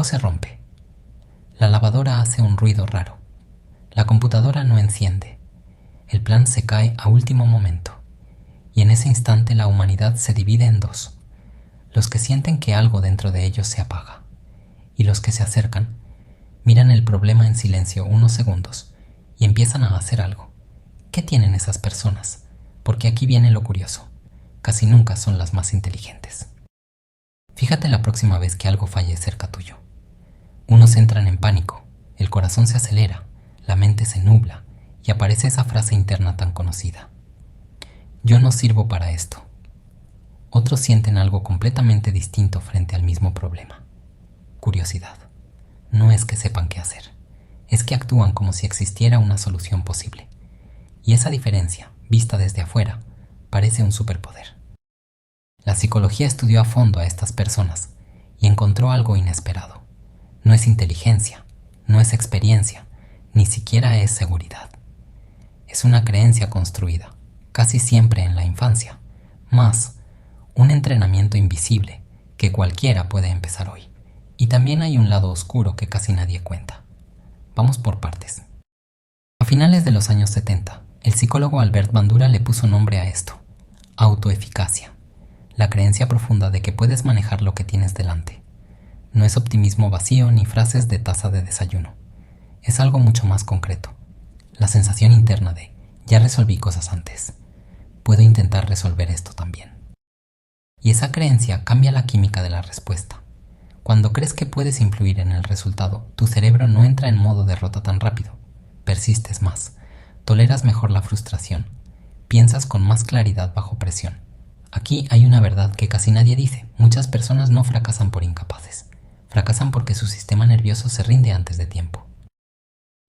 se rompe. La lavadora hace un ruido raro. La computadora no enciende. El plan se cae a último momento. Y en ese instante la humanidad se divide en dos. Los que sienten que algo dentro de ellos se apaga. Y los que se acercan, miran el problema en silencio unos segundos y empiezan a hacer algo. ¿Qué tienen esas personas? Porque aquí viene lo curioso. Casi nunca son las más inteligentes. Fíjate la próxima vez que algo falle cerca tuyo. Unos entran en pánico, el corazón se acelera, la mente se nubla y aparece esa frase interna tan conocida. Yo no sirvo para esto. Otros sienten algo completamente distinto frente al mismo problema. Curiosidad. No es que sepan qué hacer, es que actúan como si existiera una solución posible. Y esa diferencia, vista desde afuera, parece un superpoder. La psicología estudió a fondo a estas personas y encontró algo inesperado. No es inteligencia, no es experiencia, ni siquiera es seguridad. Es una creencia construida, casi siempre en la infancia, más un entrenamiento invisible que cualquiera puede empezar hoy. Y también hay un lado oscuro que casi nadie cuenta. Vamos por partes. A finales de los años 70, el psicólogo Albert Bandura le puso nombre a esto: autoeficacia, la creencia profunda de que puedes manejar lo que tienes delante. No es optimismo vacío ni frases de taza de desayuno. Es algo mucho más concreto. La sensación interna de ya resolví cosas antes. Puedo intentar resolver esto también. Y esa creencia cambia la química de la respuesta. Cuando crees que puedes influir en el resultado, tu cerebro no entra en modo derrota tan rápido. Persistes más. Toleras mejor la frustración. Piensas con más claridad bajo presión. Aquí hay una verdad que casi nadie dice. Muchas personas no fracasan por incapaces. Fracasan porque su sistema nervioso se rinde antes de tiempo.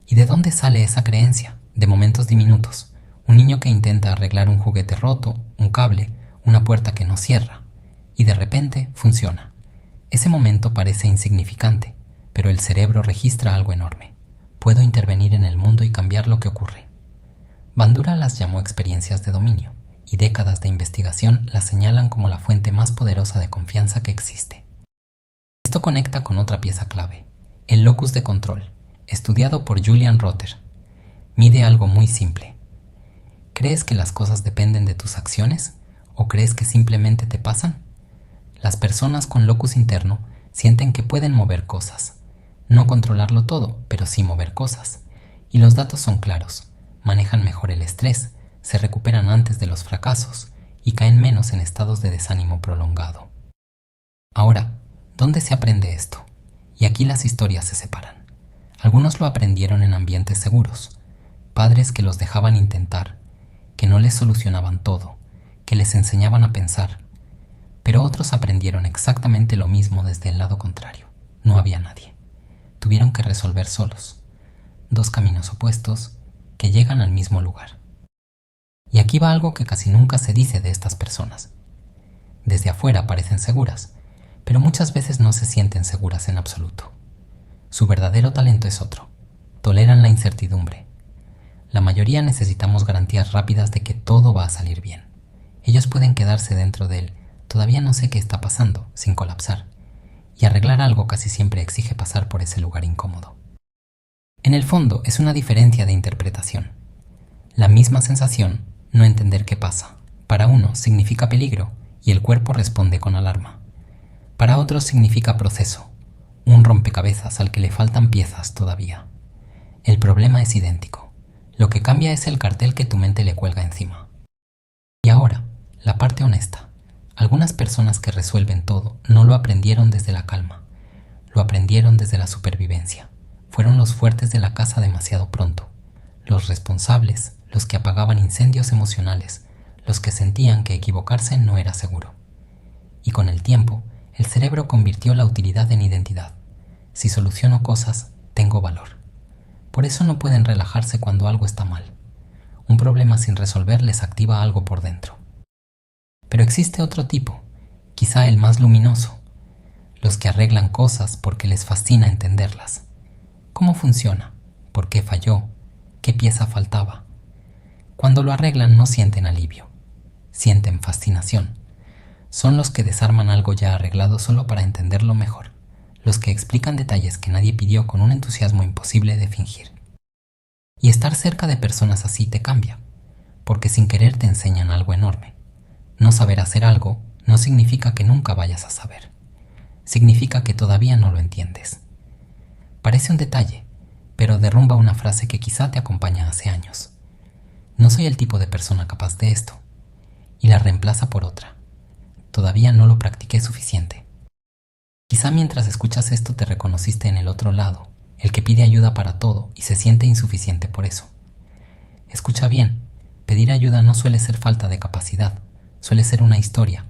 ¿Y de dónde sale esa creencia? De momentos diminutos. Un niño que intenta arreglar un juguete roto, un cable, una puerta que no cierra. Y de repente funciona. Ese momento parece insignificante, pero el cerebro registra algo enorme. Puedo intervenir en el mundo y cambiar lo que ocurre. Bandura las llamó experiencias de dominio, y décadas de investigación las señalan como la fuente más poderosa de confianza que existe. Esto conecta con otra pieza clave, el locus de control, estudiado por Julian Rotter. Mide algo muy simple. ¿Crees que las cosas dependen de tus acciones o crees que simplemente te pasan? Las personas con locus interno sienten que pueden mover cosas. No controlarlo todo, pero sí mover cosas. Y los datos son claros. Manejan mejor el estrés, se recuperan antes de los fracasos y caen menos en estados de desánimo prolongado. Ahora, ¿dónde se aprende esto? Y aquí las historias se separan. Algunos lo aprendieron en ambientes seguros, padres que los dejaban intentar, que no les solucionaban todo, que les enseñaban a pensar. Pero otros aprendieron exactamente lo mismo desde el lado contrario. No había nadie. Tuvieron que resolver solos. Dos caminos opuestos que llegan al mismo lugar. Y aquí va algo que casi nunca se dice de estas personas. Desde afuera parecen seguras, pero muchas veces no se sienten seguras en absoluto. Su verdadero talento es otro. Toleran la incertidumbre. La mayoría necesitamos garantías rápidas de que todo va a salir bien. Ellos pueden quedarse dentro del todavía no sé qué está pasando, sin colapsar. Y arreglar algo casi siempre exige pasar por ese lugar incómodo. En el fondo es una diferencia de interpretación. La misma sensación, no entender qué pasa. Para uno significa peligro y el cuerpo responde con alarma. Para otros significa proceso, un rompecabezas al que le faltan piezas todavía. El problema es idéntico. Lo que cambia es el cartel que tu mente le cuelga encima. Y ahora, la parte honesta. Algunas personas que resuelven todo no lo aprendieron desde la calma. Lo aprendieron desde la supervivencia. Fueron los fuertes de la casa demasiado pronto. Los responsables, los que apagaban incendios emocionales, los que sentían que equivocarse no era seguro. Y con el tiempo, el cerebro convirtió la utilidad en identidad. Si soluciono cosas, tengo valor. Por eso no pueden relajarse cuando algo está mal. Un problema sin resolver les activa algo por dentro. Pero existe otro tipo, quizá el más luminoso. Los que arreglan cosas porque les fascina entenderlas. ¿Cómo funciona? ¿Por qué falló? ¿Qué pieza faltaba? Cuando lo arreglan no sienten alivio, sienten fascinación. Son los que desarman algo ya arreglado solo para entenderlo mejor. los que explican detalles que nadie pidió con un entusiasmo imposible de fingir. Y estar cerca de personas así te cambia, porque sin querer te enseñan algo enorme. No saber hacer algo no significa que nunca vayas a saber. Significa que todavía no lo entiendes. Parece un detalle, pero derrumba una frase que quizá te acompaña hace años. No soy el tipo de persona capaz de esto. Y la reemplaza por otra. Todavía no lo practiqué suficiente. Quizá mientras escuchas esto te reconociste en el otro lado, el que pide ayuda para todo y se siente insuficiente por eso. Escucha bien, pedir ayuda no suele ser falta de capacidad, suele ser una historia,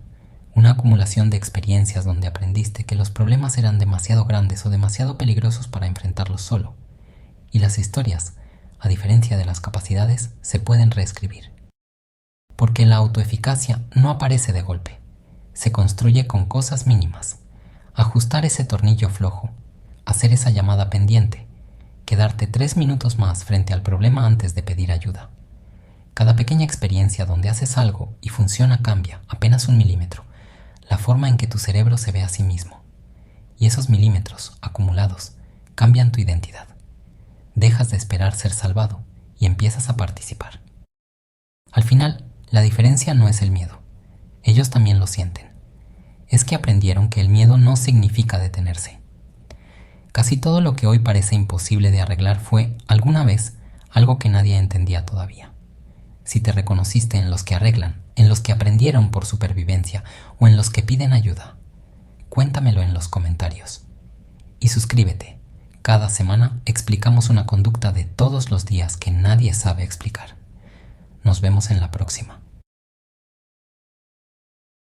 una acumulación de experiencias donde aprendiste que los problemas eran demasiado grandes o demasiado peligrosos para enfrentarlos solo. Y las historias, a diferencia de las capacidades, se pueden reescribir. Porque la autoeficacia no aparece de golpe, se construye con cosas mínimas. Ajustar ese tornillo flojo, hacer esa llamada pendiente, quedarte 3 minutos más frente al problema antes de pedir ayuda. Cada pequeña experiencia donde haces algo y funciona cambia, apenas 1 milímetro, la forma en que tu cerebro se ve a sí mismo. Y esos milímetros, acumulados, cambian tu identidad. Dejas de esperar ser salvado y empiezas a participar. Al final, la diferencia no es el miedo. Ellos también lo sienten. Es que aprendieron que el miedo no significa detenerse. Casi todo lo que hoy parece imposible de arreglar fue, alguna vez, algo que nadie entendía todavía. Si te reconociste en los que arreglan, en los que aprendieron por supervivencia o en los que piden ayuda, cuéntamelo en los comentarios. Y suscríbete. Cada semana explicamos una conducta de todos los días que nadie sabe explicar. Nos vemos en la próxima.